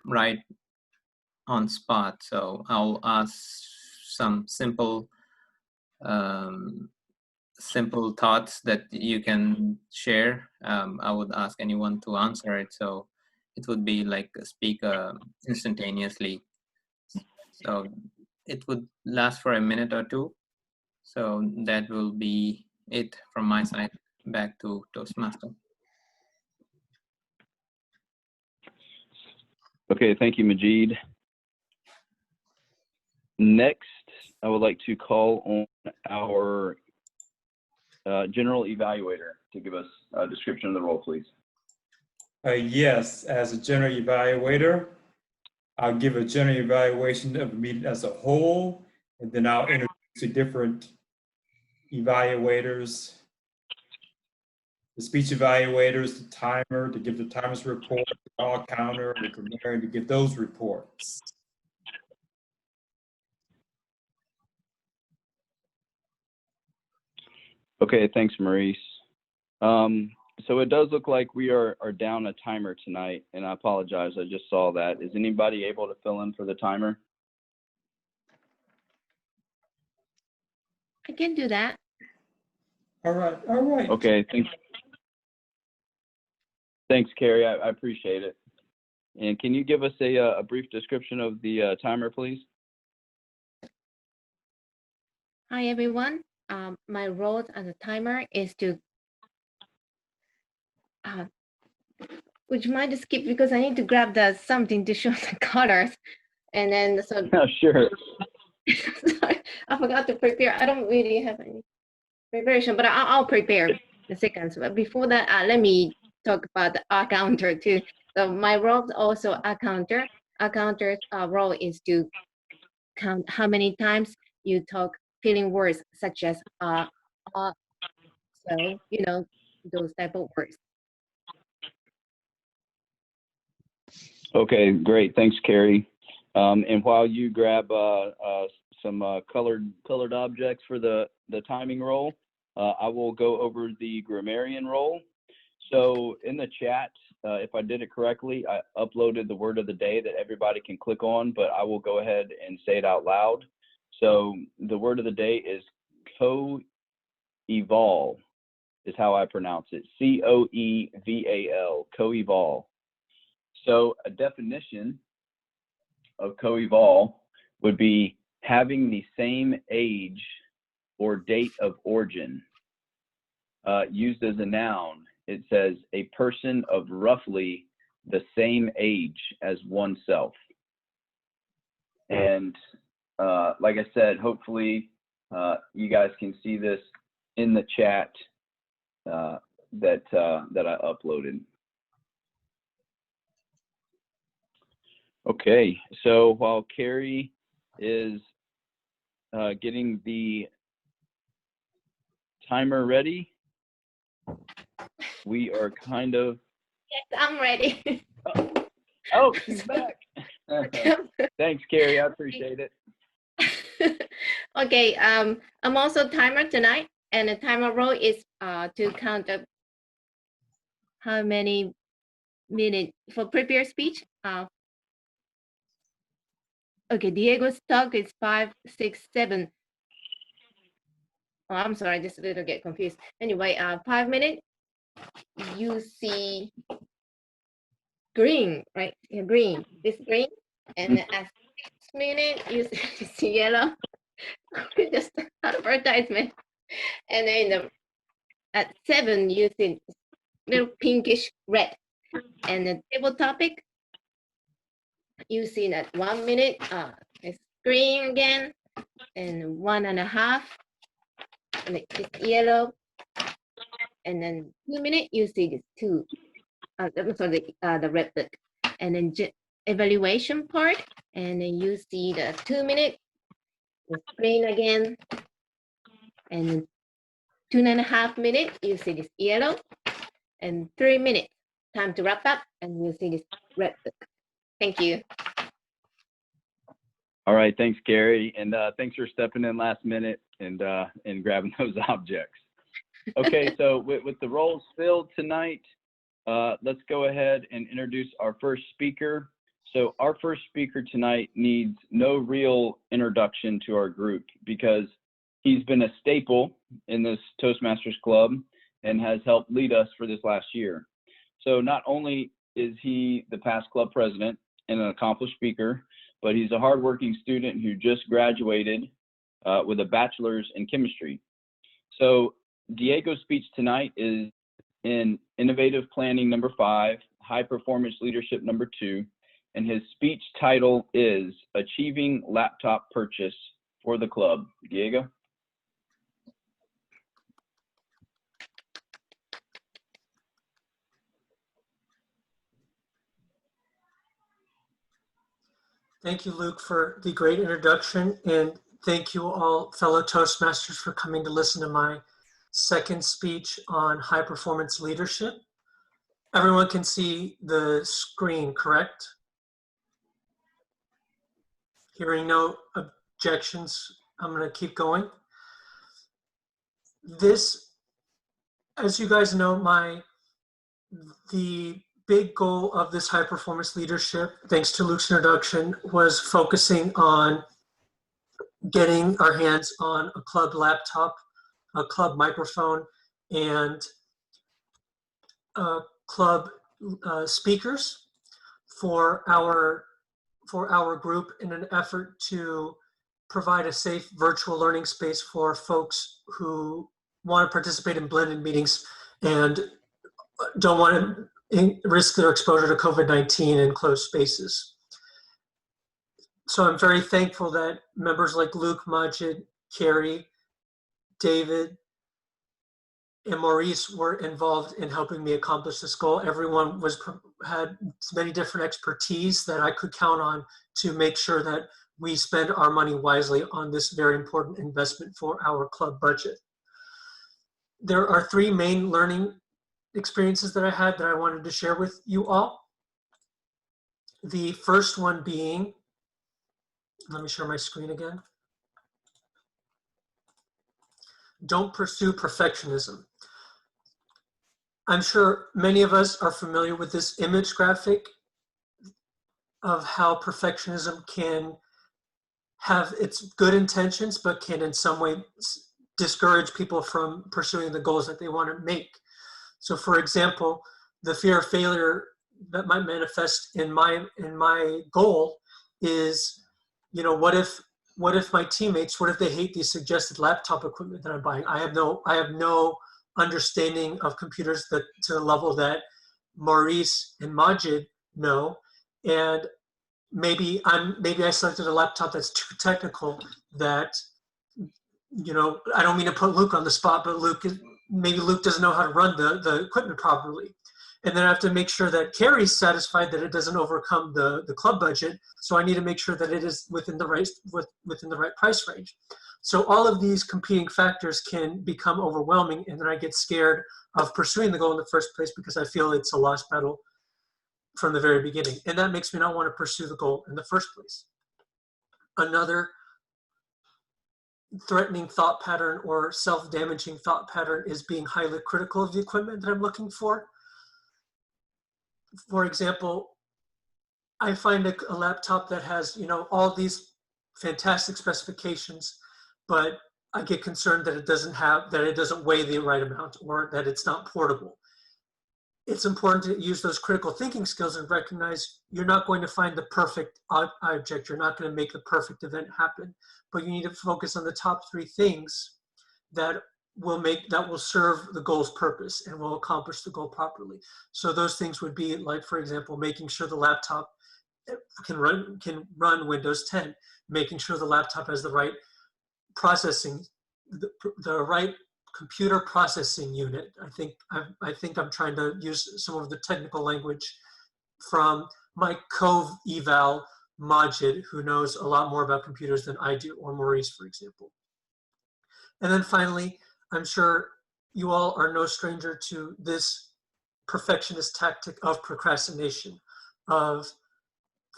right on spot. So I'll ask some simple thoughts that you can share. I would ask anyone to answer it, so it would be like speak instantaneously. So it would last for a minute or two. So that will be it from my side. Back to Toastmaster. Okay, thank you, Majid. Next, I would like to call on our general evaluator to give us a description of the role, please. Yes, as a general evaluator, I'll give a general evaluation of the meeting as a whole, and then I'll introduce the different evaluators, the speech evaluators, the timer to give the timer's report, the all counter, the grammarian to give those reports. Okay, thanks, Maurice. So it does look like we are down a timer tonight, and I apologize, I just saw that. Is anybody able to fill in for the timer? I can do that. All right, all right. Okay, thanks, Carrie, I appreciate it. And can you give us a brief description of the timer, please? Hi, everyone. My role as a timer is to, would you mind to skip because I need to grab something to show the colors, and then so. Oh, sure. Sorry, I forgot to prepare. I don't really have any preparation, but I'll prepare the seconds. But before that, let me talk about the R counter too. So my role is also R counter. R counter's role is to count how many times you talk filling words such as so you know those type of words. Okay, great. Thanks, Carrie. And while you grab some colored objects for the timing role, I will go over the grammarian role. So in the chat, if I did it correctly, I uploaded the word of the day that everybody can click on, but I will go ahead and say it out loud. So the word of the day is coeval, is how I pronounce it. C-O-E-V-A-L, coeval. So a definition of coeval would be having the same age or date of origin. Used as a noun, it says a person of roughly the same age as oneself. And like I said, hopefully you guys can see this in the chat that I uploaded. Okay, so while Carrie is getting the timer ready, we are kind of. Yes, I'm ready. Oh, she's back. Thanks, Carrie. I appreciate it. Okay, I'm also timer tonight, and the timer role is to count up how many minutes for prepared speech. Okay, Diego's talk is 5, 6, 7. Oh, I'm sorry, just a little get confused. Anyway, 5 minutes, you see green, right? Yeah, green, this green. And at 6 minutes, you see yellow. Just advertisement. And then at 7, you see little pinkish red. And the table topic, you see that 1 minute, it's green again, and 1.5, and it's yellow. And then 2 minutes, you see this 2. Sorry, the red book. And then evaluation part, and then you see the 2 minutes, it's green again. And then 2.5 minutes, you see this yellow. And 3 minutes, time to wrap up, and you'll see this red book. Thank you. All right, thanks, Gary, and thanks for stepping in last minute and grabbing those objects. Okay, so with the roles filled tonight, let's go ahead and introduce our first speaker. So our first speaker tonight needs no real introduction to our group because he's been a staple in this Toastmasters Club and has helped lead us for this last year. So not only is he the past club president and an accomplished speaker, but he's a hardworking student who just graduated with a bachelor's in chemistry. So Diego's speech tonight is in Innovative Planning number 5, High Performance Leadership number 2, and his speech title is Achieving Laptop Purchase for the Club. Diego? Thank you, Luke, for the great introduction, and thank you all fellow Toastmasters for coming to listen to my second speech on high performance leadership. Everyone can see the screen, correct? Hearing no objections, I'm going to keep going. This, as you guys know, the big goal of this high performance leadership, thanks to Luke's introduction, was focusing on getting our hands on a club laptop, a club microphone, and club speakers for our group in an effort to provide a safe virtual learning space for folks who want to participate in blended meetings and don't want to risk their exposure to COVID-19 in closed spaces. So I'm very thankful that members like Luke, Majid, Carrie, David, and Maurice were involved in helping me accomplish this goal. Everyone had many different expertise that I could count on to make sure that we spend our money wisely on this very important investment for our club budget. There are 3 main learning experiences that I had that I wanted to share with you all. The first one being, let me share my screen again. Don't pursue perfectionism. I'm sure many of us are familiar with this image graphic of how perfectionism can have its good intentions, but can in some way discourage people from pursuing the goals that they want to make. So for example, the fear of failure that might manifest in my goal is, you know, what if my teammates, what if they hate the suggested laptop equipment that I'm buying? I have no understanding of computers to the level that Maurice and Majid know, and maybe I selected a laptop that's too technical that, you know, I don't mean to put Luke on the spot, but maybe Luke doesn't know how to run the equipment properly. And then I have to make sure that Carrie's satisfied that it doesn't overcome the club budget. So I need to make sure that it is within the right price range. So all of these competing factors can become overwhelming, and then I get scared of pursuing the goal in the first place because I feel it's a lost battle from the very beginning. And that makes me not want to pursue the goal in the first place. Another threatening thought pattern or self-damaging thought pattern is being highly critical of the equipment that I'm looking for. For example, I find a laptop that has, you know, all these fantastic specifications, but I get concerned that it doesn't weigh the right amount or that it's not portable. It's important to use those critical thinking skills and recognize you're not going to find the perfect object. You're not going to make the perfect event happen, but you need to focus on the top 3 things that will serve the goal's purpose and will accomplish the goal properly. So those things would be like, for example, making sure the laptop can run Windows 10, making sure the laptop has the right processing, the right computer processing unit. I think I'm trying to use some of the technical language from my coeval Majid, who knows a lot more about computers than I do, or Maurice, for example. And then finally, I'm sure you all are no stranger to this perfectionist tactic of procrastination, of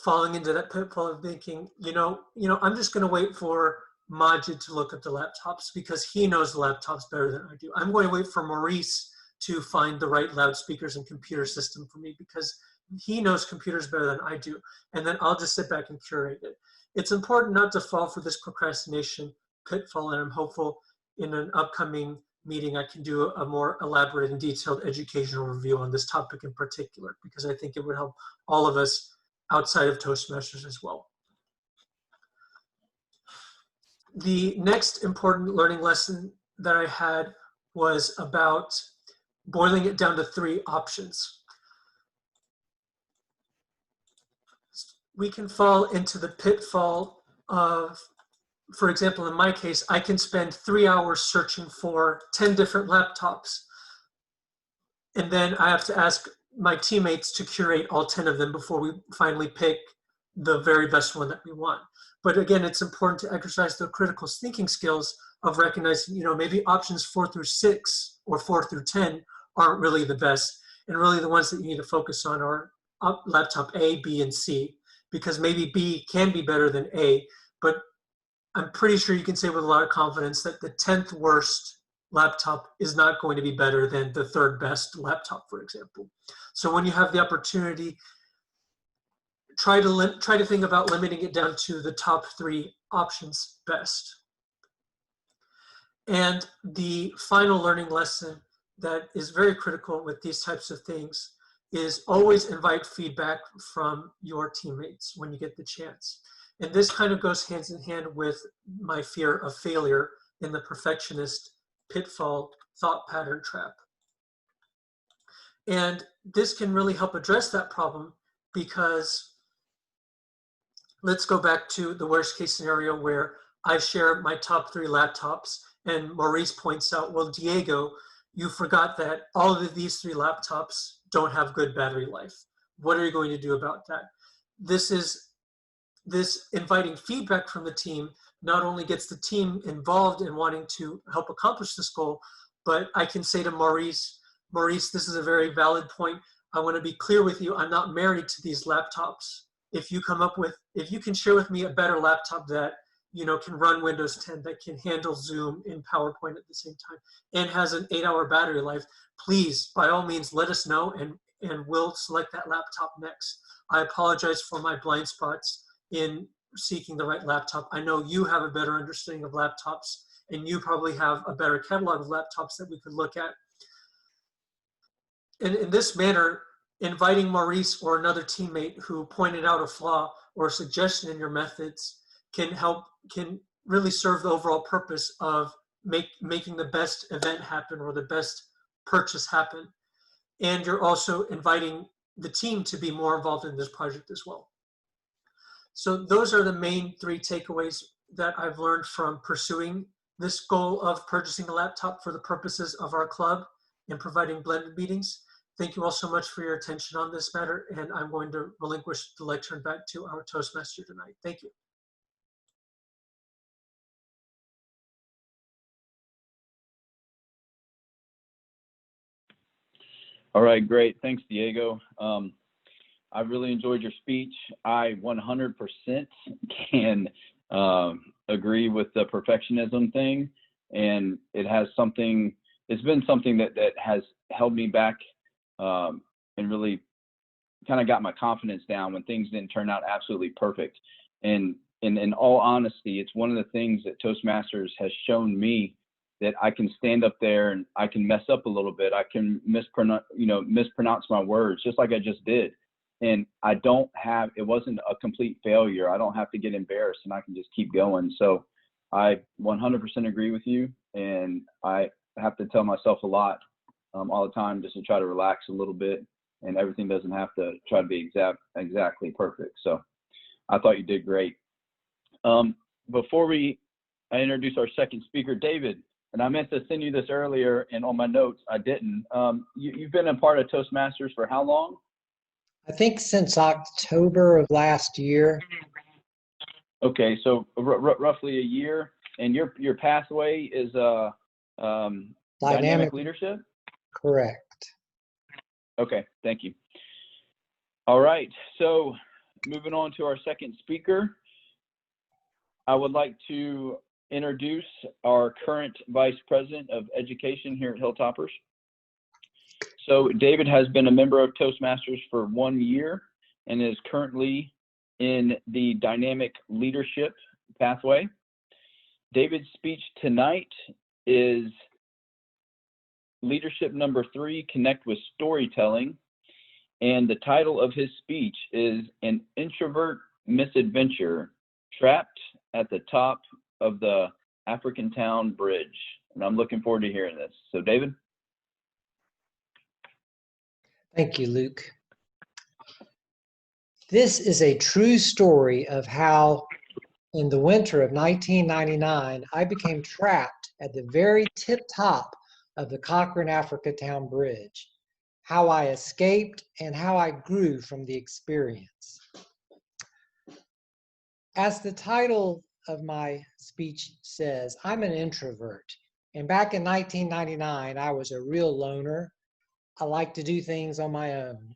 falling into that pitfall of thinking, you know, I'm just going to wait for Majid to look at the laptops because he knows the laptops better than I do. I'm going to wait for Maurice to find the right loudspeakers and computer system for me because he knows computers better than I do, and then I'll just sit back and curate it. It's important not to fall for this procrastination pitfall, and I'm hopeful in an upcoming meeting I can do a more elaborate and detailed educational review on this topic in particular, because I think it would help all of us outside of Toastmasters as well. The next important learning lesson that I had was about boiling it down to 3 options. We can fall into the pitfall of, for example, in my case, I can spend 3 hours searching for 10 different laptops. And then I have to ask my teammates to curate all 10 of them before we finally pick the very best one that we want. But again, it's important to exercise the critical thinking skills of recognizing, you know, maybe options 4 through 6 or 4 through 10 aren't really the best. And really the ones that you need to focus on are laptop A, B, and C, because maybe B can be better than A, but I'm pretty sure you can say with a lot of confidence that the 10th worst laptop is not going to be better than the 3rd best laptop, for example. So when you have the opportunity, try to think about limiting it down to the top 3 options best. And the final learning lesson that is very critical with these types of things is always invite feedback from your teammates when you get the chance. And this kind of goes hand in hand with my fear of failure in the perfectionist pitfall thought pattern trap. And this can really help address that problem, because let's go back to the worst case scenario where I share my top 3 laptops and Maurice points out, well, Diego, you forgot that all of these 3 laptops don't have good battery life. What are you going to do about that? This inviting feedback from the team not only gets the team involved in wanting to help accomplish this goal, but I can say to Maurice, this is a very valid point. I want to be clear with you. I'm not married to these laptops. If you can share with me a better laptop that, you know, can run Windows 10, that can handle Zoom and PowerPoint at the same time, and has an 8-hour battery life, please, by all means, let us know, and we'll select that laptop next. I apologize for my blind spots in seeking the right laptop. I know you have a better understanding of laptops, and you probably have a better catalog of laptops that we could look at. And in this manner, inviting Maurice or another teammate who pointed out a flaw or a suggestion in your methods can really serve the overall purpose of making the best event happen or the best purchase happen. And you're also inviting the team to be more involved in this project as well. So those are the main 3 takeaways that I've learned from pursuing this goal of purchasing a laptop for the purposes of our club and providing blended meetings. Thank you all so much for your attention on this matter, and I'm going to relinquish the lectern back to our Toastmaster tonight. Thank you. All right, great. Thanks, Diego. I really enjoyed your speech. I 100% can agree with the perfectionism thing, and it's been something that has held me back and really kind of got my confidence down when things didn't turn out absolutely perfect. And in all honesty, it's one of the things that Toastmasters has shown me, that I can stand up there and I can mess up a little bit. I can mispronounce my words, just like I just did. And it wasn't a complete failure. I don't have to get embarrassed, and I can just keep going. So I 100% agree with you. And I have to tell myself a lot all the time, just to try to relax a little bit, and everything doesn't have to try to be exactly perfect. So I thought you did great. Before I introduce our second speaker, David, and I meant to send you this earlier, and on my notes, I didn't. You've been a part of Toastmasters for how long? I think since October of last year. Okay, so roughly a year. And your pathway is dynamic leadership? Correct. Okay, thank you. All right, so moving on to our second speaker, I would like to introduce our current Vice President of Education here at Hilltoppers. So David has been a member of Toastmasters for 1 year and is currently in the dynamic leadership pathway. David's speech tonight is leadership number 3, connect with storytelling. And the title of his speech is An Introvert Misadventure, Trapped at the Top of the African Town Bridge. And I'm looking forward to hearing this. So David. Thank you, Luke. This is a true story of how in the winter of 1999, I became trapped at the very tip top of the Cochrane Africa Town Bridge, how I escaped and how I grew from the experience. As the title of my speech says, I'm an introvert. And back in 1999, I was a real loner. I like to do things on my own.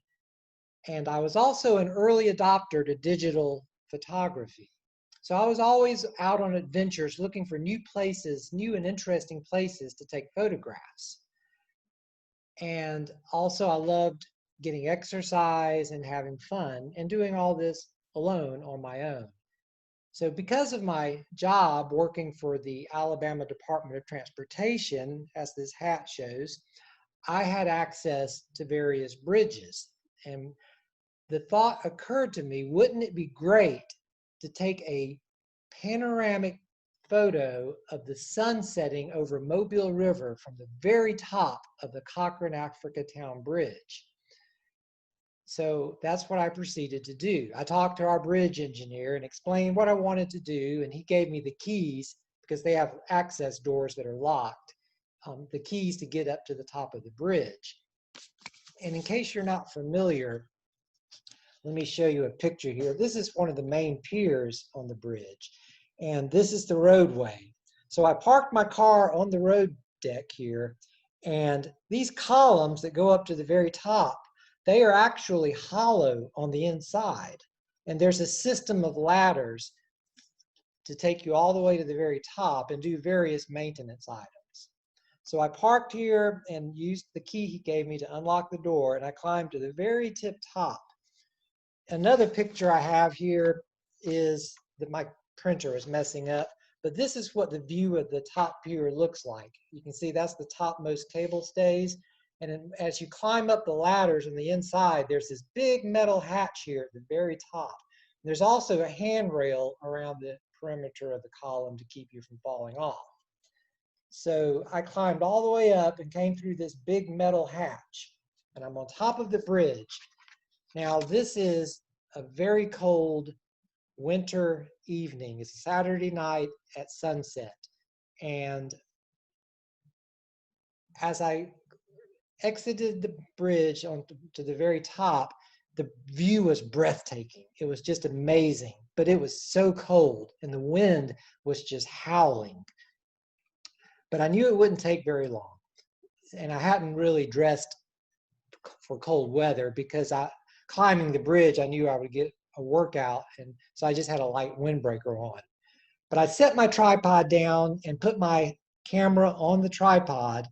And I was also an early adopter to digital photography. So I was always out on adventures looking for new places, new and interesting places to take photographs. And also I loved getting exercise and having fun and doing all this alone on my own. So because of my job working for the Alabama Department of Transportation, as this hat shows, I had access to various bridges. And the thought occurred to me, wouldn't it be great to take a panoramic photo of the sun setting over Mobile River from the very top of the Cochrane Africa Town Bridge? So that's what I proceeded to do. I talked to our bridge engineer and explained what I wanted to do, and he gave me the keys because they have access doors that are locked, the keys to get up to the top of the bridge. And in case you're not familiar, let me show you a picture here. This is one of the main piers on the bridge, and this is the roadway. So I parked my car on the road deck here, and these columns that go up to the very top, they are actually hollow on the inside. And there's a system of ladders to take you all the way to the very top and do various maintenance items. So I parked here and used the key he gave me to unlock the door, and I climbed to the very tip top. Another picture I have here is that my printer is messing up, but this is what the view of the top pier looks like. You can see that's the topmost cable stays. And then as you climb up the ladders on the inside, there's this big metal hatch here at the very top. There's also a handrail around the perimeter of the column to keep you from falling off. So I climbed all the way up and came through this big metal hatch, and I'm on top of the bridge. Now this is a very cold winter evening. It's a Saturday night at sunset. And as I exited the bridge to the very top, the view was breathtaking. It was just amazing, but it was so cold and the wind was just howling. But I knew it wouldn't take very long. And I hadn't really dressed for cold weather because climbing the bridge, I knew I would get a workout. And so I just had a light windbreaker on. But I set my tripod down and put my camera on the tripod.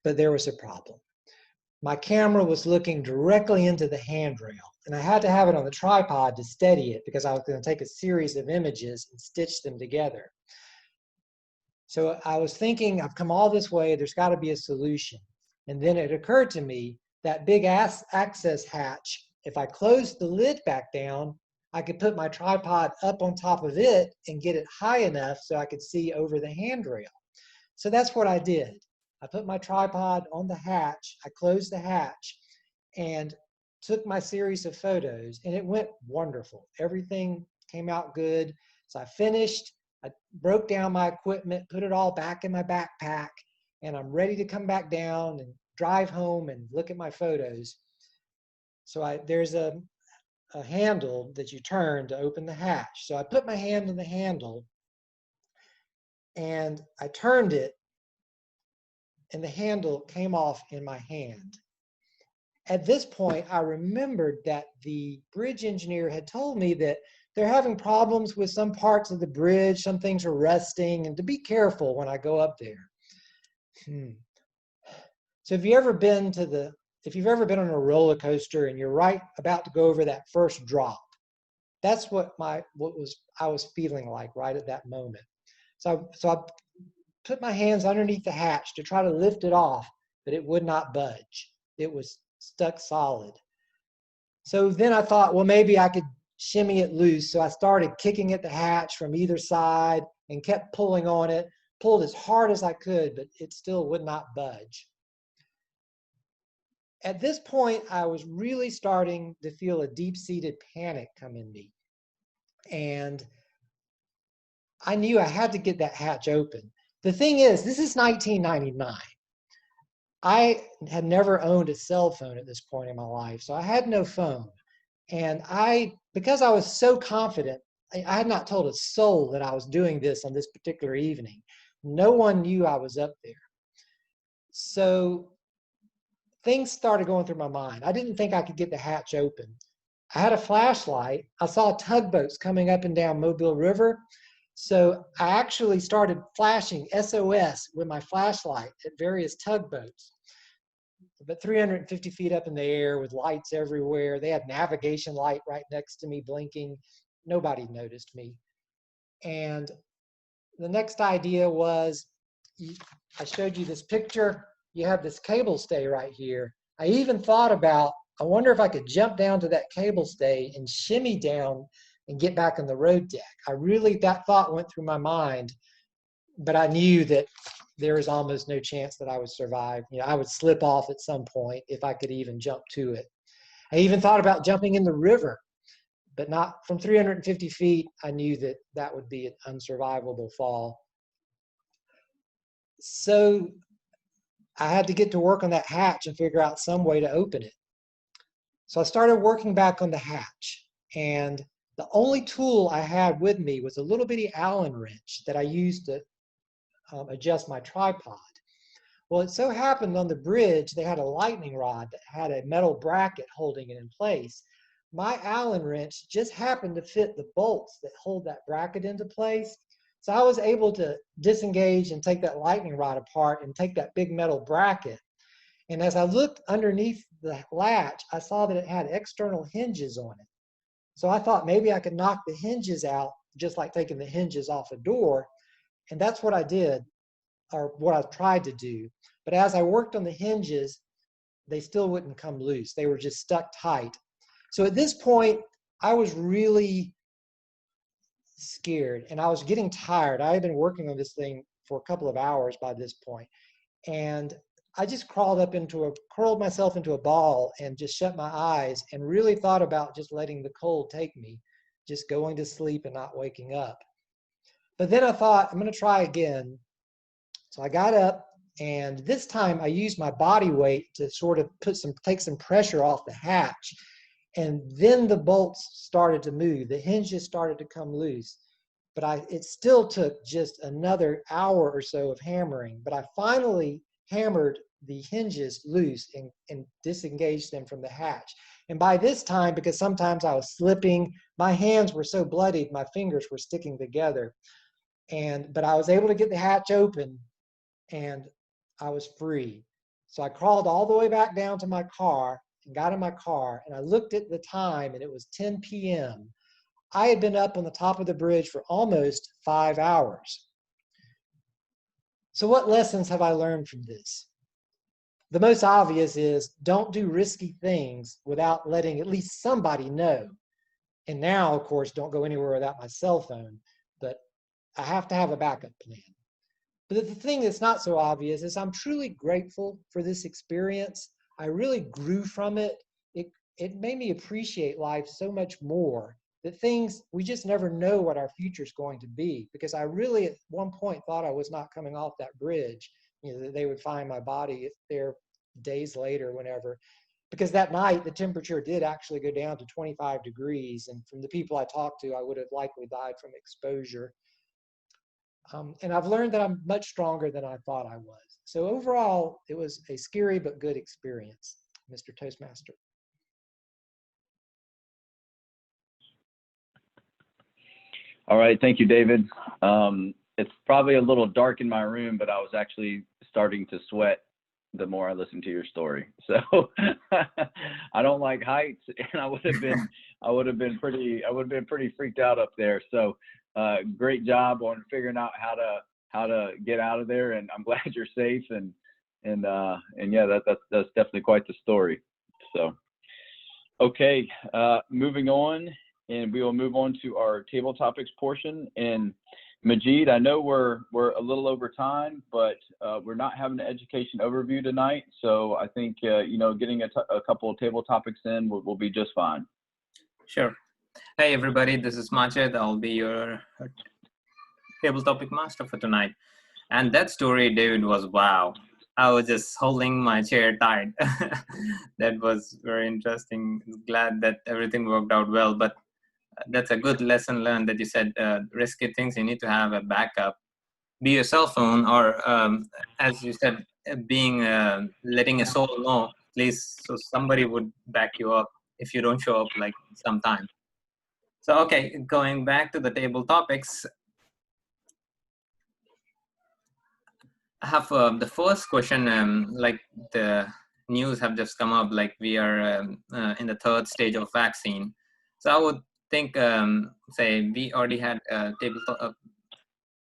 But there was a problem. My camera was looking directly into the handrail, and I had to have it on the tripod to steady it because I was going to take a series of images and stitch them together. So I was thinking, I've come all this way, there's got to be a solution. And then it occurred to me that big access hatch, if I closed the lid back down, I could put my tripod up on top of it and get it high enough so I could see over the handrail. So that's what I did. I put my tripod on the hatch, I closed the hatch, and took my series of photos, and it went wonderful. Everything came out good. So I finished, I broke down my equipment, put it all back in my backpack, and I'm ready to come back down and drive home and look at my photos. So there's a handle that you turn to open the hatch. So I put my hand on the handle, and I turned it, and the handle came off in my hand. At this point, I remembered that the bridge engineer had told me that they're having problems with some parts of the bridge, some things are rusting, and to be careful when I go up there. So if you've ever been on a roller coaster and you're right about to go over that first drop, that's what I was feeling like right at that moment. So I put my hands underneath the hatch to try to lift it off, but it would not budge. It was stuck solid. So then I thought, well, maybe I could shimmy it loose. So I started kicking at the hatch from either side and kept pulling on it, pulled as hard as I could, but it still would not budge. At this point, I was really starting to feel a deep-seated panic come in me. And I knew I had to get that hatch open. The thing is, this is 1999. I had never owned a cell phone at this point in my life, so I had no phone. And because I was so confident, I had not told a soul that I was doing this on this particular evening. No one knew I was up there. So things started going through my mind. I didn't think I could get the hatch open. I had a flashlight. I saw tugboats coming up and down Mobile River. So I actually started flashing SOS with my flashlight at various tugboats. But 350 feet up in the air with lights everywhere. They had navigation light right next to me blinking. Nobody noticed me. And the next idea was, I showed you this picture. You have this cable stay right here. I even thought about, I wonder if I could jump down to that cable stay and shimmy down and get back on the road deck. That thought went through my mind, but I knew that there was almost no chance that I would survive. I would slip off at some point if I could even jump to it. I even thought about jumping in the river, but not from 350 feet. I knew that that would be an unsurvivable fall. So I had to get to work on that hatch and figure out some way to open it. So I started working back on the hatch, and the only tool I had with me was a little bitty Allen wrench that I used to adjust my tripod. Well, it so happened on the bridge, they had a lightning rod that had a metal bracket holding it in place. My Allen wrench just happened to fit the bolts that hold that bracket into place. So I was able to disengage and take that lightning rod apart and take that big metal bracket. And as I looked underneath the latch, I saw that it had external hinges on it. So I thought maybe I could knock the hinges out, just like taking the hinges off a door. And that's what I did, or what I tried to do. But as I worked on the hinges, they still wouldn't come loose. They were just stuck tight. So at this point, I was really scared and I was getting tired. I had been working on this thing for a couple of hours by this point. And I just curled myself into a ball and just shut my eyes and really thought about just letting the cold take me, just going to sleep and not waking up. But then I thought, I'm going to try again. So I got up, and this time I used my body weight to sort of take some pressure off the hatch. And then the bolts started to move. The hinges started to come loose. But it still took just another hour or so of hammering. But I finally hammered the hinges loose and disengaged them from the hatch. And by this time, because sometimes I was slipping, my hands were so bloodied, my fingers were sticking together. But I was able to get the hatch open, and I was free. So I crawled all the way back down to my car and got in my car, and I looked at the time, and it was 10 p.m. I had been up on the top of the bridge for almost 5 hours. So what lessons have I learned from this? The most obvious is don't do risky things without letting at least somebody know. And now, of course, don't go anywhere without my cell phone, but I have to have a backup plan. But the thing that's not so obvious is I'm truly grateful for this experience. I really grew from it. It made me appreciate life so much more. That we just never know what our future is going to be. Because I really at one point thought I was not coming off that bridge. That they would find my body there days later, whenever. Because that night the temperature did actually go down to 25 degrees. And from the people I talked to, I would have likely died from exposure. And I've learned that I'm much stronger than I thought I was. So overall, it was a scary but good experience, Mr. Toastmaster. All right, thank you, David. It's probably a little dark in my room, but I was actually starting to sweat the more I listen to your story. So I don't like heights, and I would have been pretty freaked out up there. So great job on figuring out how to get out of there, and I'm glad you're safe. And yeah, that's definitely quite the story. So okay, moving on, and we will move on to our table topics portion. And Majid, I know we're a little over time, but we're not having an education overview tonight. So I think, getting a couple of table topics in will be just fine. Sure. Hey, everybody, this is Majid. I'll be your table topic master for tonight. And that story, David, was wow. I was just holding my chair tight. That was very interesting. Glad that everything worked out well. But that's a good lesson learned that you said risky things, you need to have a backup. Be your cell phone, or as you said, letting a soul know, at least so somebody would back you up if you don't show up like sometime. So, okay, going back to the table topics, I have the first question, like the news have just come up, like we are in the third stage of vaccine. So I would think, say we already had table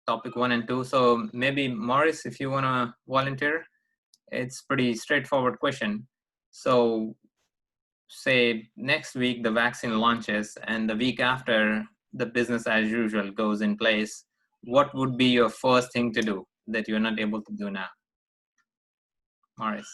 topic 1 and 2. So maybe Morris, if you want to volunteer, it's pretty straightforward question. So say next week the vaccine launches and the week after the business as usual goes in place, what would be your first thing to do that you're not able to do now? Morris.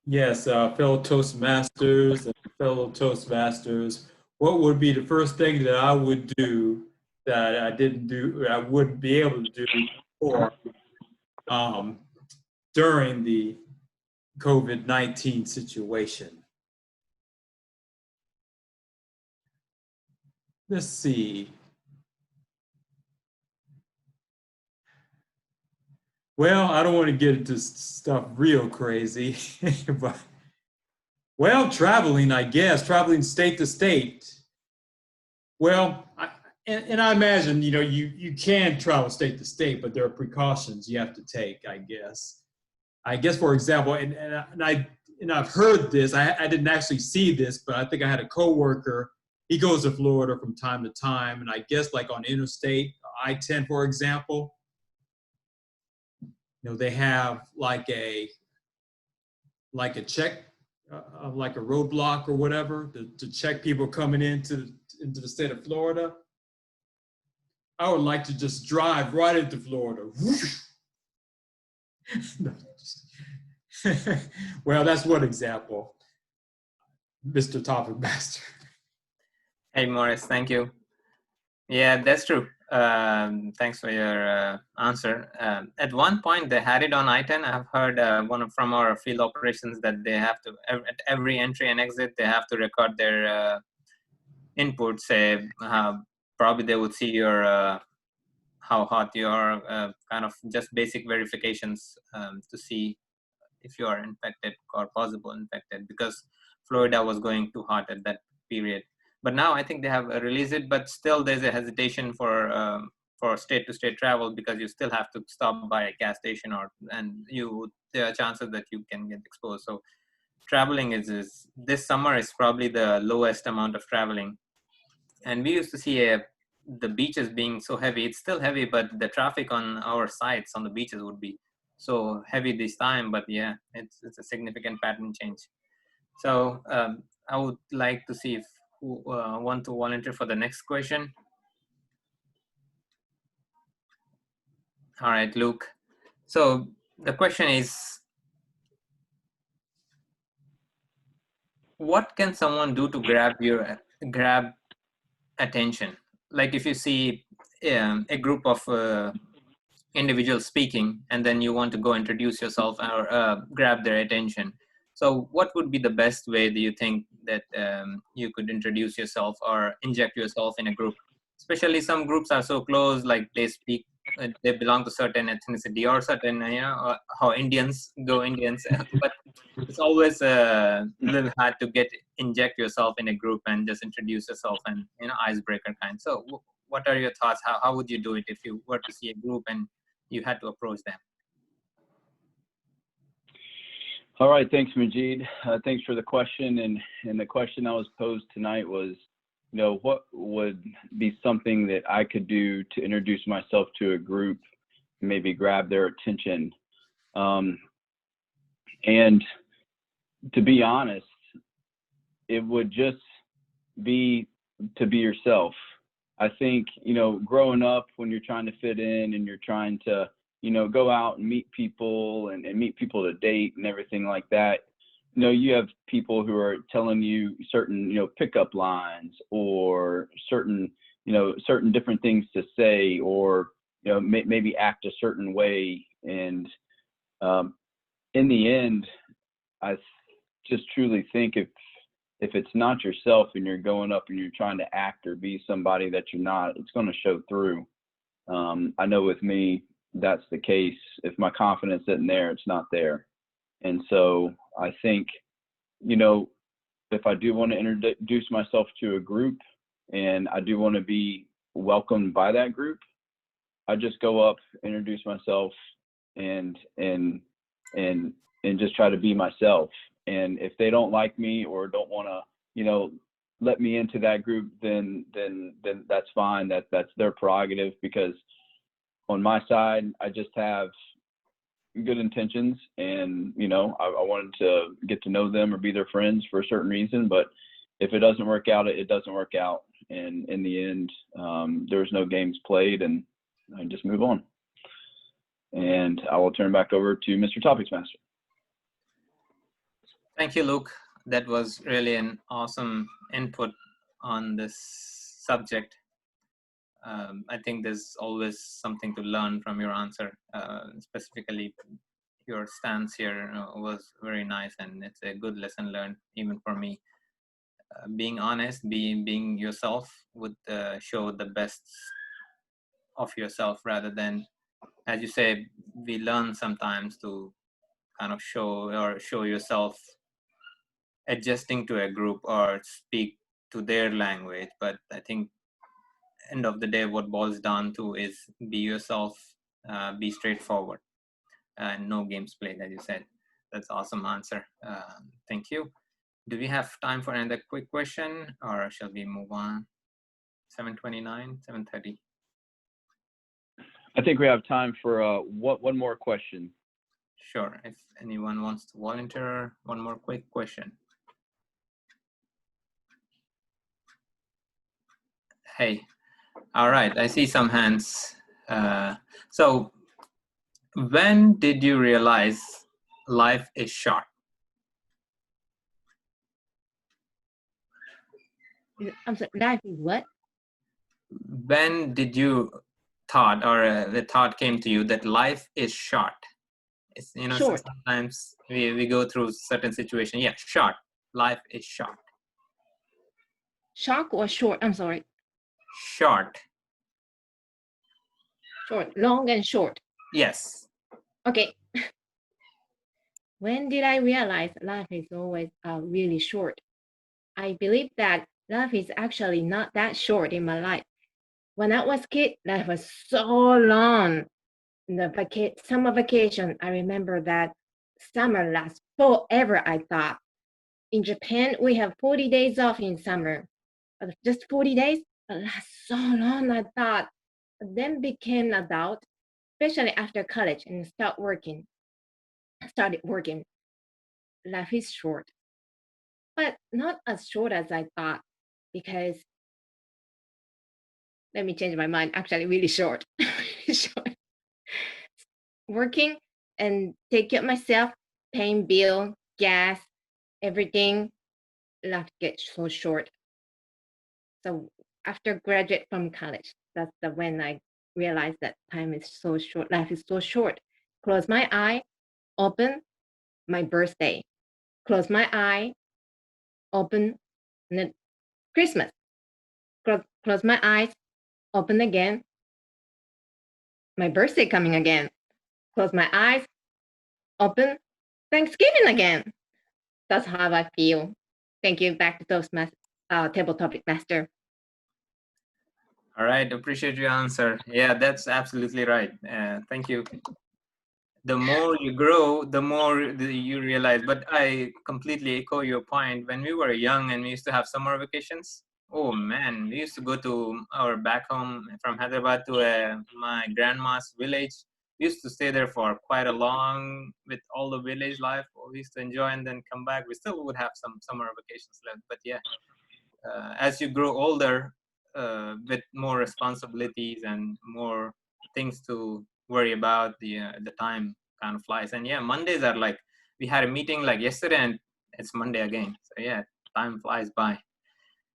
Yes, fellow Toastmasters and fellow Toastmasters, what would be the first thing that I would do that I didn't do, I wouldn't be able to do before during the COVID-19 situation? Let's see. Well, I don't want to get into stuff real crazy, but well, traveling, I guess, traveling state to state. Well, and I imagine, you can travel state to state, but there are precautions you have to take, I guess. For example, and I've heard this, I didn't actually see this, but I think I had a coworker, he goes to Florida from time to time, and I guess like on interstate, I-10, for example, they have like a check, like a roadblock or whatever to check people coming into the state of Florida. I would like to just drive right into Florida. Well, that's one example, Mr. Topic Master. Hey, Morris, thank you. Yeah, that's true. Thanks for your answer. At one point, they had it on I-10. I've heard from our field operations that they have to, at every entry and exit, they have to record their input. Say, probably they would see your how hot you are, kind of just basic verifications to see if you are infected or possible infected, because Florida was going too hot at that period. But now I think they have released it, but still there's a hesitation for state-to-state travel, because you still have to stop by a gas station, and there are chances that you can get exposed. So traveling is this summer is probably the lowest amount of traveling. And we used to see the beaches being so heavy. It's still heavy, but the traffic on our sites on the beaches would be so heavy this time. But yeah, it's a significant pattern change. So I would like to see if who want to volunteer for the next question. All right, Luke. So the question is, what can someone do to grab attention? Like if you see a group of individuals speaking, and then you want to go introduce yourself or grab their attention. So what would be the best way, do you think, that you could introduce yourself or inject yourself in a group? Especially some groups are so close, like they belong to certain ethnicity or certain, how Indians go Indians, but it's always a little hard to inject yourself in a group and just introduce yourself and, icebreaker kind. So what are your thoughts? How would you do it if you were to see a group and you had to approach them? All right, thanks, Majid. Thanks for the question. And the question that was posed tonight was, you know, what would be something that I could do to introduce myself to a group, maybe grab their attention? And to be honest, it would just be to be yourself. I think, you know, growing up, when you're trying to fit in and you're trying to, you know, go out and meet people and meet people to date and everything like that, you know, you have people who are telling you certain, you know, pickup lines or certain, you know, certain different things to say, or, you know, maybe act a certain way. And in the end, I just truly think if it's not yourself and you're going up and you're trying to act or be somebody that you're not, it's going to show through. I know with me, that's the case. If my confidence isn't there, it's not there. And so I think, you know, if I do want to introduce myself to a group and I do want to be welcomed by that group, I just go up, introduce myself, and just try to be myself. And if they don't like me or don't want to, you know, let me into that group, then that's fine. That's their prerogative, because on my side, I just have good intentions, and, you know, I wanted to get to know them or be their friends for a certain reason. But if it doesn't work out, it doesn't work out. And in the end, there's no games played, and I just move on. And I will turn back over to Mr. Toastmaster. Thank you, Luke. That was really an awesome input on this subject. I think there's always something to learn from your answer. Specifically, your stance here was very nice, and it's a good lesson learned, even for me. Being honest, being yourself would show the best of yourself, rather than, as you say, we learn sometimes to kind of show yourself adjusting to a group or speak to their language. But I think end of the day, what boils down to is be yourself, be straightforward, and no games played, as you said. That's awesome answer. Thank you. Do we have time for another quick question, or shall we move on? 7:29, 7:30. I think we have time for one more question. Sure. If anyone wants to volunteer, one more quick question. Hey, all right. I see some hands. So when did you realize life is short? I'm sorry, life is what? When did you thought, or the thought came to you that life is short? It's, you know, Short. sometimes we go through certain situations. Yeah, short. Life is short. Shock or short? I'm sorry. Short. Short. Long and short. Yes. Okay. When did I realize life is always really short? I believe that life is actually not that short in my life. When I was a kid, life was so long. The summer vacation, I remember that summer lasts forever, I thought. In Japan, we have 40 days off in summer. Just 40 days, but that's so long, I thought. But then became an adult, especially after college, and started working. Life is short, but not as short as I thought, because let me change my mind. Actually, really short. Really short. Working and take care of myself, paying bill, gas, everything. Life gets so short. So after graduate from college, that's when I realized that time is so short. Life is so short. Close my eye, open, my birthday. Close my eye, open, and then Christmas. Close my eyes, open again, my birthday coming again. Close my eyes, open, Thanksgiving again. That's how I feel. Thank you. Back to Table Topic Master. All right, appreciate your answer. Yeah, that's absolutely right. Thank you. The more you grow, the more you realize. But I completely echo your point. When we were young and we used to have summer vacations, oh man, we used to go to our back home from Hyderabad to my grandma's village. We used to stay there for quite a long with all the village life. We used to enjoy and then come back. We still would have some summer vacations left. But yeah, as you grow older, with more responsibilities and more things to worry about, the time kind of flies. And yeah, Mondays are like, we had a meeting like yesterday and it's Monday again. So yeah, time flies by.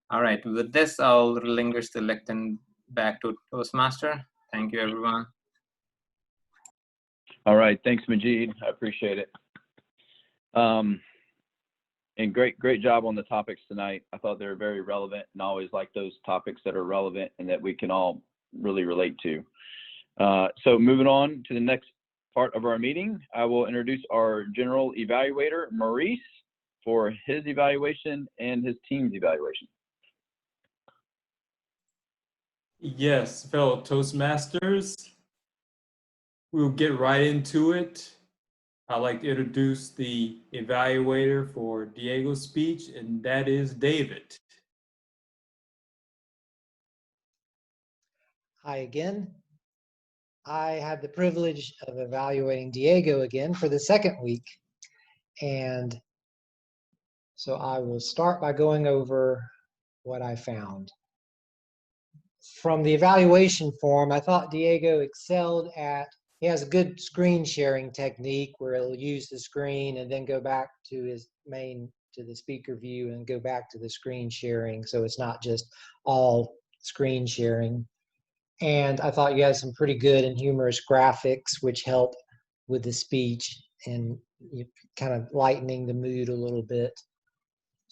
All right, with this, I'll relinquish the lectern back to Toastmaster. Thank you, everyone. All right, thanks, Majid. I appreciate it. And great job on the topics tonight. I thought they were very relevant, and I always like those topics that are relevant and that we can all really relate to. So moving on to the next part of our meeting, I will introduce our general evaluator, Maurice, for his evaluation and his team's evaluation. Yes, fellow Toastmasters, we'll get right into it. I'd like to introduce the evaluator for Diego's speech, and that is David. Hi again. I had the privilege of evaluating Diego again for the second week. And so I will start by going over what I found. From the evaluation form, I thought Diego excelled at, he has a good screen sharing technique where he'll use the screen and then go back to his to the speaker view and go back to the screen sharing. So it's not just all screen sharing. And I thought you had some pretty good and humorous graphics, which help with the speech and kind of lightening the mood a little bit.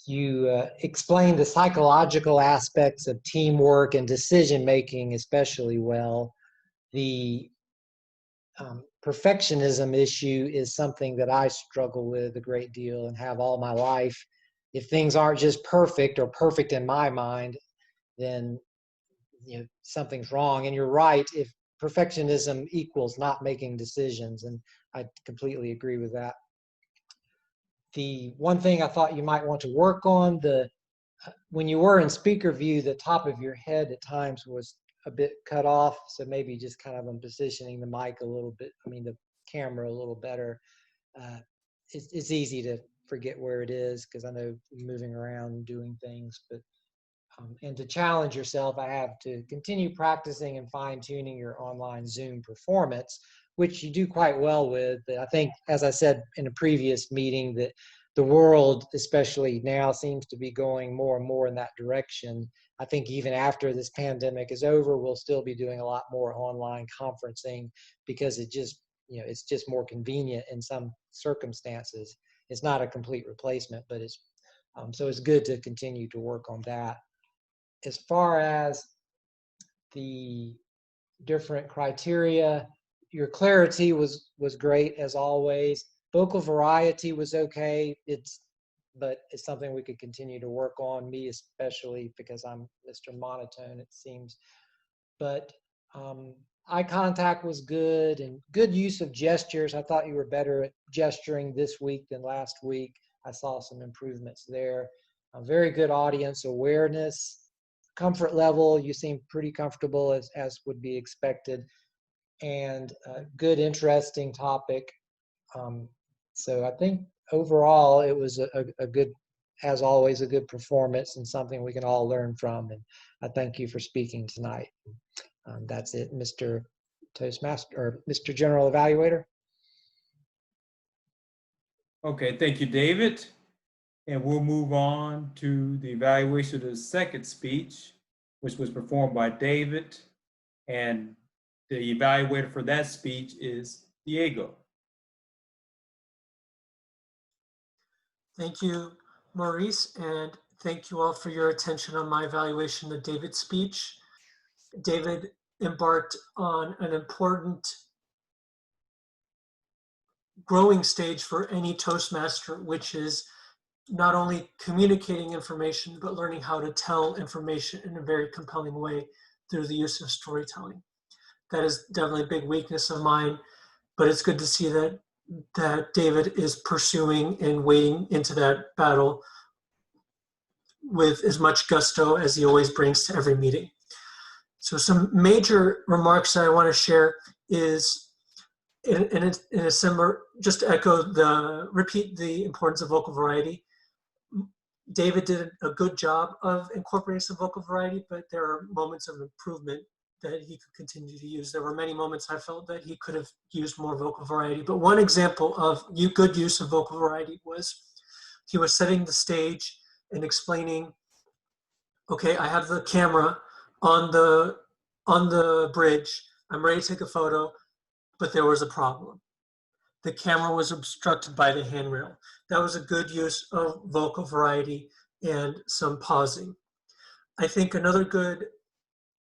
You explained the psychological aspects of teamwork and decision-making especially well. The perfectionism issue is something that I struggle with a great deal and have all my life. If things aren't just perfect or perfect in my mind, then something's wrong. And you're right, if perfectionism equals not making decisions, and I completely agree with that. The one thing I thought you might want to work on, when you were in speaker view, the top of your head at times was a bit cut off, so maybe just kind of positioning the mic a little bit, the camera a little better. It's easy to forget where it is because I know moving around and doing things, but and to challenge yourself, I have to continue practicing and fine-tuning your online Zoom performance, which you do quite well with. But I think, as I said in a previous meeting, that the world, especially now, seems to be going more and more in that direction. I think even after this pandemic is over, we'll still be doing a lot more online conferencing because it just, it's just more convenient in some circumstances. It's not a complete replacement, but it's so it's good to continue to work on that. As far as the different criteria, your clarity was great as always. Vocal variety was okay. But it's something we could continue to work on, me especially because I'm Mr. Monotone, it seems. But eye contact was good and good use of gestures. I thought you were better at gesturing this week than last week. I saw some improvements there. Very good audience awareness. Comfort level, you seem pretty comfortable as would be expected, and good, interesting topic. So I think overall it was a good, as always, a good performance and something we can all learn from. And I thank you for speaking tonight. That's it, Mr. Toastmaster or Mr. General Evaluator. Okay, thank you, David. And we'll move on to the evaluation of the second speech, which was performed by David. And the evaluator for that speech is Diego. Thank you, Maurice, and thank you all for your attention on my evaluation of David's speech. David embarked on an important growing stage for any Toastmaster, which is not only communicating information, but learning how to tell information in a very compelling way. through the use of storytelling. That is definitely a big weakness of mine, but it's good to see that David is pursuing and wading into that battle with as much gusto as he always brings to every meeting. So some major remarks that I want to share is in a similar, just to repeat the importance of vocal variety. David did a good job of incorporating some vocal variety, but there are moments of improvement that he could continue to use. There were many moments I felt that he could have used more vocal variety, but one example of good use of vocal variety was he was setting the stage and explaining, okay, I have the camera on the bridge, I'm ready to take a photo, but there was a problem. The camera was obstructed by the handrail. That was a good use of vocal variety and some pausing. I think another good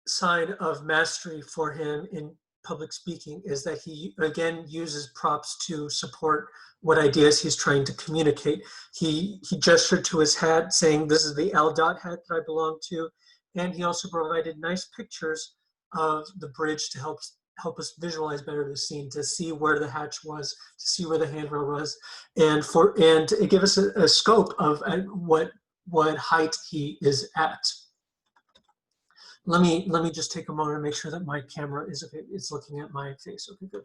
sign of mastery for him in public speaking is that he, again, uses props to support what ideas he's trying to communicate. He gestured to his hat saying, this is the L dot hat that I belong to. And he also provided nice pictures of the bridge to help us visualize better the scene, to see where the hatch was, to see where the handrail was, and to give us a scope of what height he is at. Let me just take a moment and make sure that my camera is okay. It's looking at my face. Okay, good.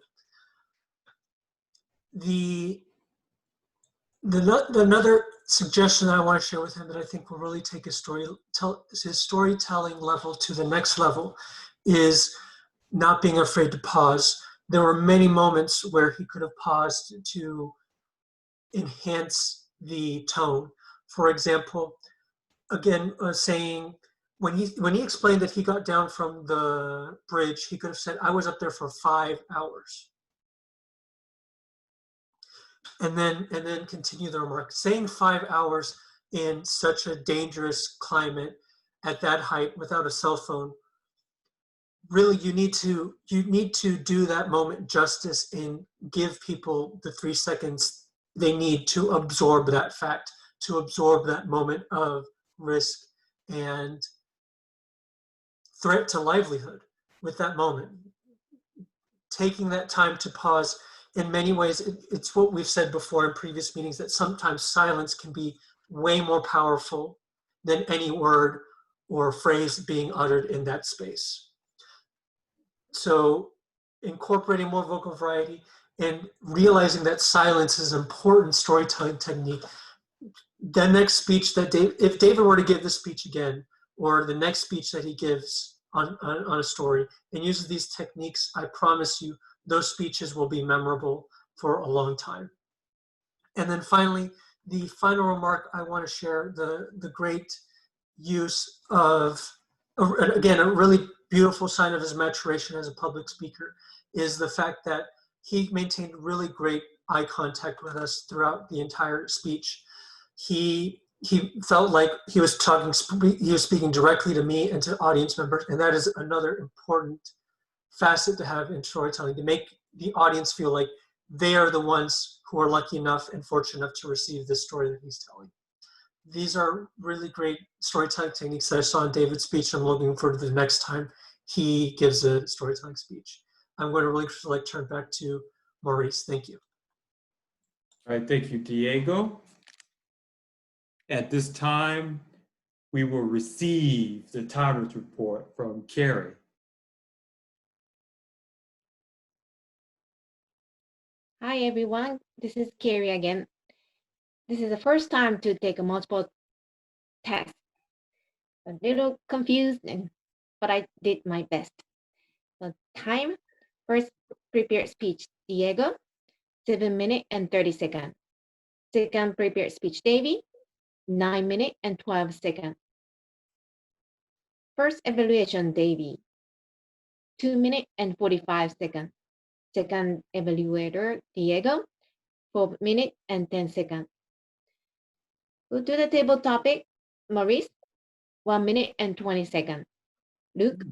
Another suggestion that I want to share with him that I think will really take his storytelling level to the next level is not being afraid to pause. There were many moments where he could have paused to enhance the tone. For example, again, saying, when he explained that he got down from the bridge, he could have said, I was up there for 5 hours. And then continue the remark. Saying 5 hours in such a dangerous climate at that height without a cell phone, really you need to do that moment justice and give people the 3 seconds they need to absorb that fact, to absorb that moment of risk and threat to livelihood with that moment. Taking that time to pause, in many ways, it's what we've said before in previous meetings, that sometimes silence can be way more powerful than any word or phrase being uttered in that space. So incorporating more vocal variety and realizing that silence is an important storytelling technique. The next speech that if David were to give this speech again, or the next speech that he gives on a story and uses these techniques, I promise you, those speeches will be memorable for a long time. And then finally, the final remark I want to share, the great use of, again, a really beautiful sign of his maturation as a public speaker, is the fact that he maintained really great eye contact with us throughout the entire speech. He felt like he was speaking directly to me and to audience members, and that is another important facet to have in storytelling, to make the audience feel like they are the ones who are lucky enough and fortunate enough to receive this story that he's telling. These are really great storytelling techniques that I saw in David's speech. I'm looking forward to the next time he gives a storytelling speech. I'm going to really turn back to Maurice. Thank you. All right, thank you, Diego. At this time, we will receive the Titles report from Carrie. Hi, everyone. This is Carrie again. This is the first time to take a multiple test. A little confused, but I did my best. The time, first prepared speech, Diego, 7 minutes and 30 seconds. Second prepared speech, Davey, 9 minutes and 12 seconds. First evaluation, Davey, 2 minutes and 45 seconds. Second evaluator, Diego, 4 minutes and 10 seconds. Go to the table topic, Maurice, 1 minute and 20 seconds. Luke,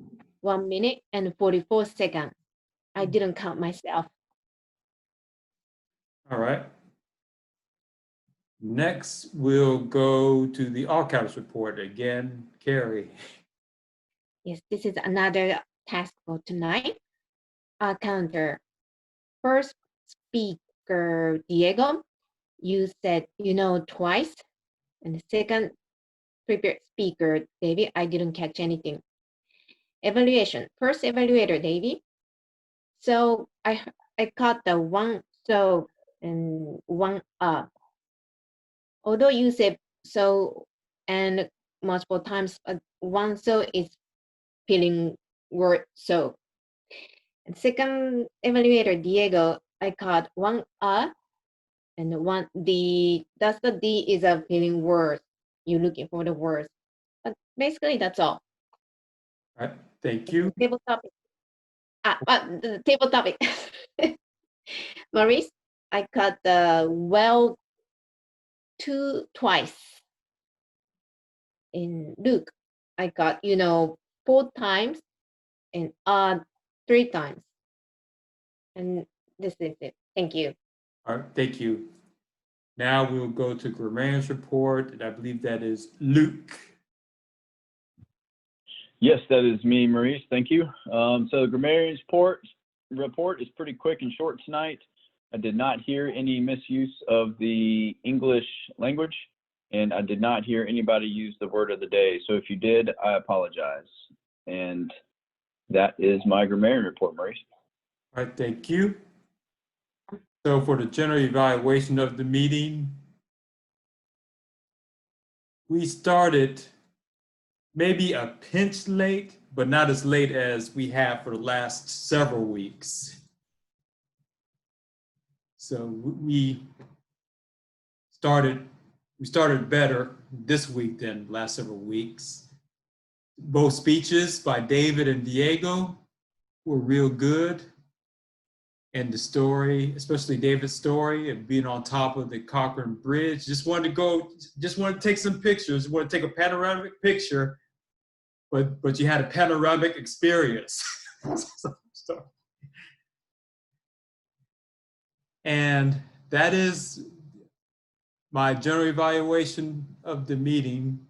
1 minute and 44 seconds. I didn't count myself. All right. Next, we'll go to the all caps report again, Carrie. Yes, this is another task for tonight. Counter. First speaker, Diego, you said twice. And the second prepared speaker, David, I didn't catch anything. Evaluation. First evaluator, David. So I caught the one so and one although you said so and multiple times, one so is feeling word so. And second evaluator, Diego, I caught one and one D. That's the D is a feeling word. You're looking for the words. But basically, that's all. All right, thank you. Table topic. The table topic. Maurice, I cut the well twice. In Luke, I got 4 times and 3 times. And this is it. Thank you. All right, thank you. Now we'll go to grammarian's report, and I believe that is Luke. Yes, that is me, Maurice. Thank you. So the grammarian's report is pretty quick and short tonight. I did not hear any misuse of the English language, and I did not hear anybody use the word of the day. So if you did, I apologize. And that is my grammarian report, Maurice. All right, thank you. So for the general evaluation of the meeting, we started maybe a pinch late, but not as late as we have for the last several weeks. So we started better this week than last several weeks. Both speeches by David and Diego were real good. And the story, especially David's story of being on top of the Cochrane Bridge, just wanted to take some pictures, want to take a panoramic picture, but you had a panoramic experience. And that is my general evaluation of the meeting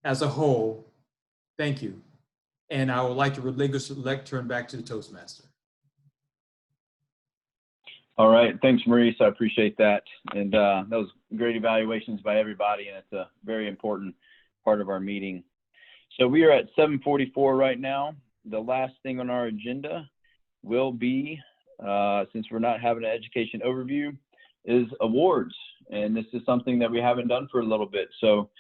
as a whole. Thank you. And I would like to relinquish the lectern back to the Toastmaster. All right, thanks, Maurice. I appreciate that. And that was great evaluations by everybody, and it's a very important part of our meeting. So we are at 7:44 right now. The last thing on our agenda will be, since we're not having an education overview, is awards. And this is something that we haven't done for a little bit. So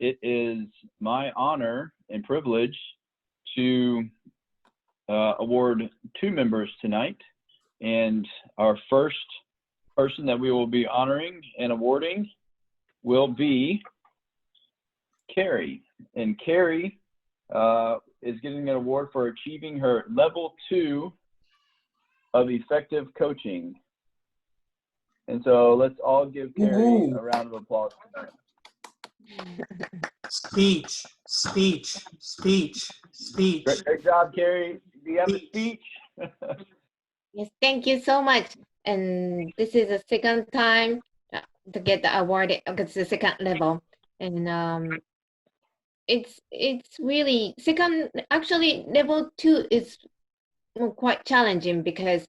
it is my honor and privilege to award 2 members tonight. And our first person that we will be honoring and awarding will be Carrie. And Carrie is getting an award for achieving her level 2 of effective coaching. And so let's all give Carrie a round of applause tonight. Speech, speech, speech, speech. Great job, Carrie. Do you have a speech? Yes, thank you so much. And this is the second time to get the award because the second level. And it's really actually level 2 is quite challenging because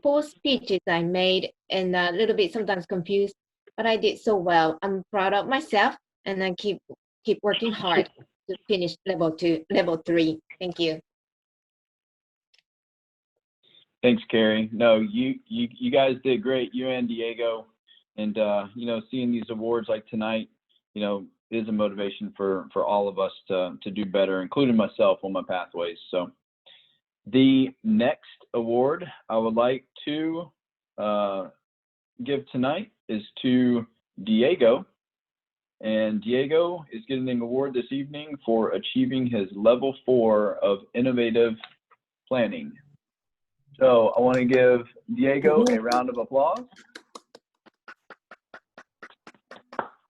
4 speeches I made and a little bit sometimes confused, but I did so well. I'm proud of myself, and I keep working hard to finish level 3. Thank you. Thanks, Carrie. No, you guys did great, you and Diego. And seeing these awards like tonight, is a motivation for all of us to do better, including myself on my pathways. So the next award I would like to give tonight is to Diego. And Diego is getting an award this evening for achieving his level 4 of innovative planning. So I want to give Diego a round of applause.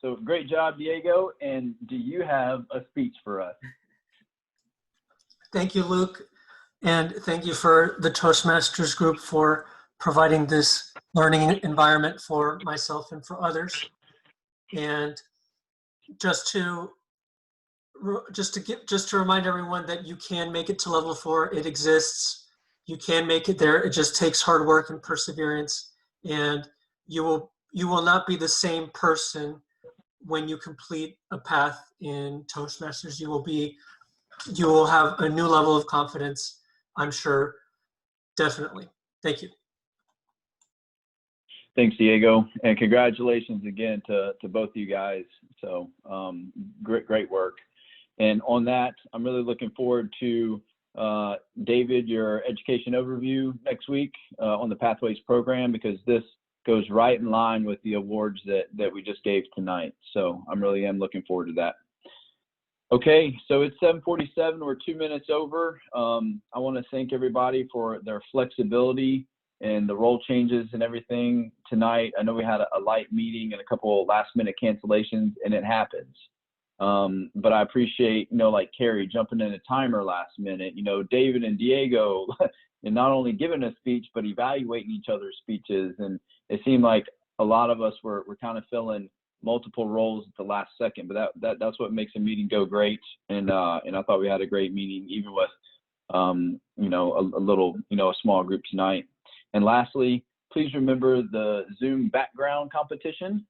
So great job, Diego. And do you have a speech for us? Thank you, Luke. And thank you for the Toastmasters group for providing this learning environment for myself and for others. And just to just to remind everyone that you can make it to level 4. It exists. You can make it there. It just takes hard work and perseverance, and you will not be the same person when you complete a path in Toastmasters. You will have a new level of confidence, I'm sure. Definitely. Thank you. Thanks, Diego, and congratulations again to both of you guys. So great work. And on that, I'm really looking forward to David, your education overview next week on the Pathways program, because this goes right in line with the awards that we just gave tonight. So I really am looking forward to that. Okay, so it's 7:47. We're 2 minutes over. I want to thank everybody for their flexibility and the role changes and everything tonight. I know we had a light meeting and a couple of last-minute cancellations, and it happens. But I appreciate, like Carrie jumping in a timer last minute, David and Diego, and not only giving a speech, but evaluating each other's speeches. And it seemed like a lot of us were kind of filling multiple roles at the last second, but that's what makes a meeting go great. And I thought we had a great meeting, even with, a small group tonight. And lastly, please remember the Zoom background competition.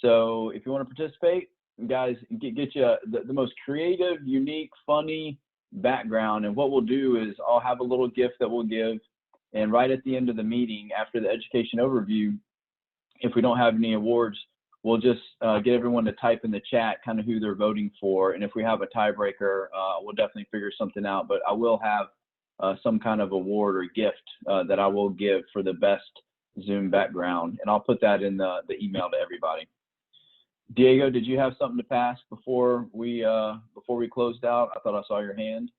So if you want to participate, guys, get you the most creative, unique, funny background. And what we'll do is I'll have a little gift that we'll give. And right at the end of the meeting, after the education overview, if we don't have any awards, we'll just get everyone to type in the chat kind of who they're voting for. And if we have a tiebreaker, we'll definitely figure something out. But I will have some kind of award or gift that I will give for the best Zoom background. And I'll put that in the email to everybody. Diego, did you have something to pass before we closed out? I thought I saw your hand.